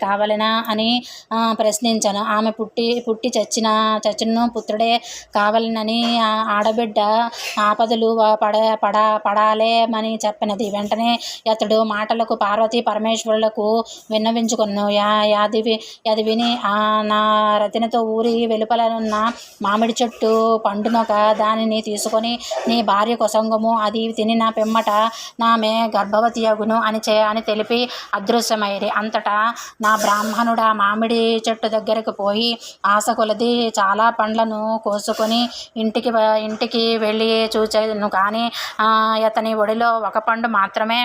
కావలెనా అని ప్రశ్నించాను. ఆమె పుట్టి చచ్చిన పుత్రుడే కావాలనని ఆడబిడ్డ ఆపదలు పడాలేమని చెప్పినది. వెంటనే అతడు మాటలకు పార్వతీ పరమేశ్వరులకు విన్నవించుకొనెను. అది విని నా రతినితో ఊరి వెలుపలనున్న మామిడి చెట్టు పండునొక దానిని తీసుకొని నీ భార్య కొసంగము, అది తినిన పిమ్మట నామె గర్భవతి అగును అని తెలిపి అదృశ్యమైరి. అంతటా నా బ్రాహ్మణుడు మామిడి చెట్టు దగ్గరకు పోయి ఆశ కొలది చాలా పండ్లను కోసుకొని ఇంటికి వెళ్ళి చూచెను. కానీ అతని ఒడిలో ఒక పండు మాత్రమే